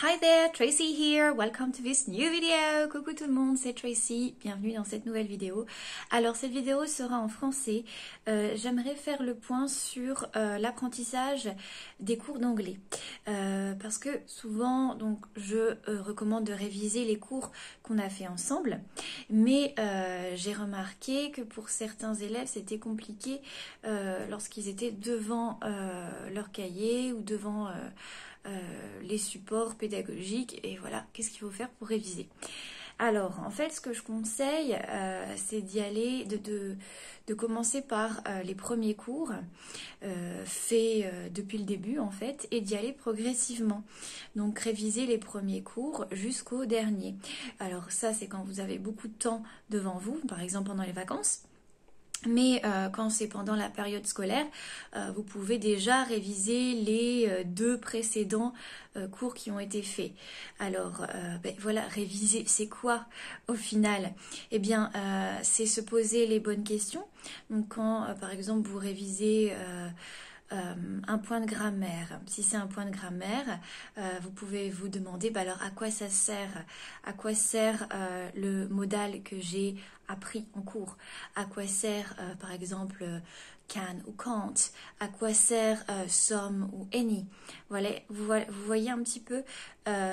Hi there, Tracy here, welcome to this new video. Coucou tout le monde, c'est Tracy, bienvenue dans cette nouvelle vidéo. Alors cette vidéo sera en français. J'aimerais faire le point sur l'apprentissage des cours d'anglais. Parce que souvent, donc, je recommande de réviser les cours qu'on a fait ensemble. Mais j'ai remarqué que pour certains élèves, c'était compliqué lorsqu'ils étaient devant leur cahier ou devant... les supports pédagogiques et voilà, qu'est-ce qu'il faut faire pour réviser. Alors, en fait, ce que je conseille, c'est d'y aller, de commencer par les premiers cours faits depuis le début, en fait, et d'y aller progressivement. Donc, réviser les premiers cours jusqu'au dernier. Alors, ça, c'est quand vous avez beaucoup de temps devant vous, par exemple pendant les vacances. Mais quand c'est pendant la période scolaire, vous pouvez déjà réviser les deux précédents cours qui ont été faits. Alors, voilà, réviser, c'est quoi au final? Eh bien, c'est se poser les bonnes questions. Donc quand, par exemple, vous révisez... un point de grammaire. Si c'est un point de grammaire, vous pouvez vous demander alors à quoi ça sert? À quoi sert le modal que j'ai appris en cours? À quoi sert par exemple can ou can't? À quoi sert some ou any? Voilà, vous voyez un petit peu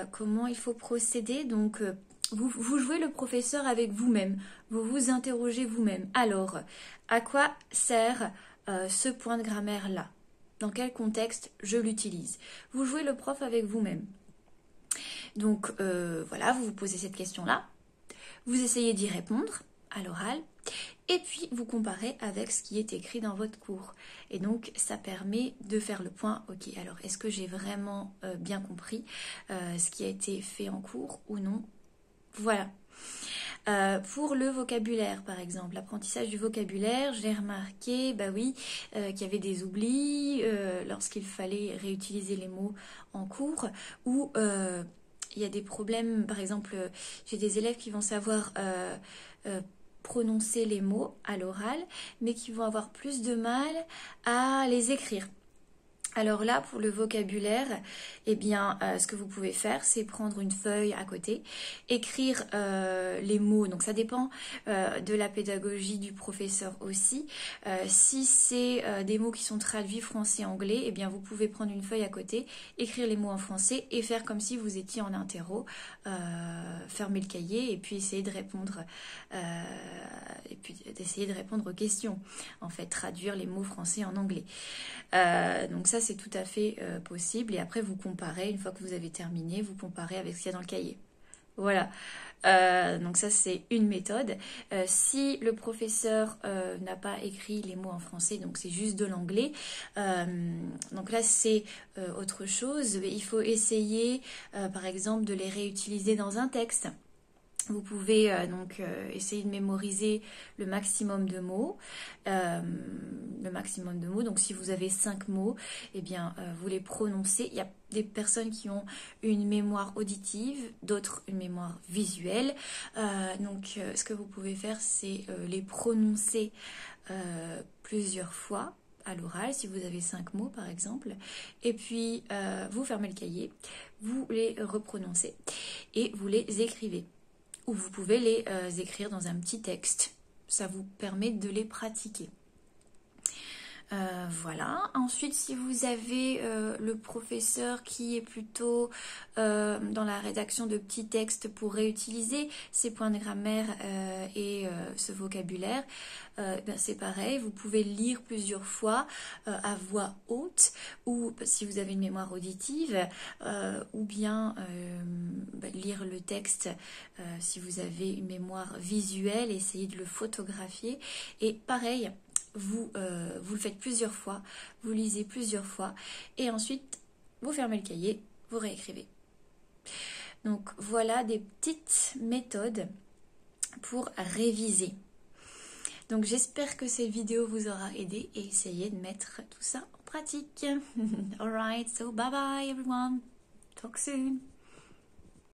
comment il faut procéder. Donc vous jouez le professeur avec vous-même, vous vous interrogez vous-même. Alors, à quoi sert ce point de grammaire-là? Dans quel contexte je l'utilise? Vous jouez le prof avec vous-même. Donc voilà, vous vous posez cette question-là, vous essayez d'y répondre à l'oral, et puis vous comparez avec ce qui est écrit dans votre cours. Et donc ça permet de faire le point, ok, alors est-ce que j'ai vraiment bien compris ce qui a été fait en cours ou non? Voilà. Pour le vocabulaire, par exemple, l'apprentissage du vocabulaire, j'ai remarqué, qu'il y avait des oublis lorsqu'il fallait réutiliser les mots en cours, ou il y a des problèmes, par exemple, j'ai des élèves qui vont savoir prononcer les mots à l'oral, mais qui vont avoir plus de mal à les écrire. Alors là, pour le vocabulaire, eh bien, ce que vous pouvez faire, c'est prendre une feuille à côté, écrire les mots. Donc ça dépend de la pédagogie du professeur aussi. Si c'est des mots qui sont traduits français-anglais, eh bien, vous pouvez prendre une feuille à côté, écrire les mots en français et faire comme si vous étiez en interro, fermer le cahier et puis essayer de répondre, aux questions. En fait, traduire les mots français en anglais. Donc ça, c'est tout à fait possible. Et après, vous comparez, une fois que vous avez terminé, vous comparez avec ce qu'il y a dans le cahier. Voilà. Donc ça, c'est une méthode. Si le professeur n'a pas écrit les mots en français, donc c'est juste de l'anglais, donc là, c'est autre chose. Il faut essayer, par exemple, de les réutiliser dans un texte. Vous pouvez essayer de mémoriser le maximum de mots. Donc si vous avez 5 mots, eh bien, vous les prononcez. Il y a des personnes qui ont une mémoire auditive, d'autres une mémoire visuelle. Ce que vous pouvez faire, c'est les prononcer plusieurs fois à l'oral, si vous avez 5 mots par exemple. Et puis, vous fermez le cahier, vous les reprononcez et vous les écrivez. Ou vous pouvez les écrire dans un petit texte. Ça vous permet de les pratiquer. Voilà. Ensuite, si vous avez le professeur qui est plutôt dans la rédaction de petits textes pour réutiliser ces points de grammaire et ce vocabulaire, c'est pareil. Vous pouvez lire plusieurs fois à voix haute, ou si vous avez une mémoire auditive, ou bien lire le texte si vous avez une mémoire visuelle, essayez de le photographier. Et pareil, vous le faites plusieurs fois, vous lisez plusieurs fois et ensuite vous fermez le cahier, vous réécrivez. Donc voilà des petites méthodes pour réviser. Donc j'espère que cette vidéo vous aura aidé et essayez de mettre tout ça en pratique. Alright, so bye bye everyone, talk soon.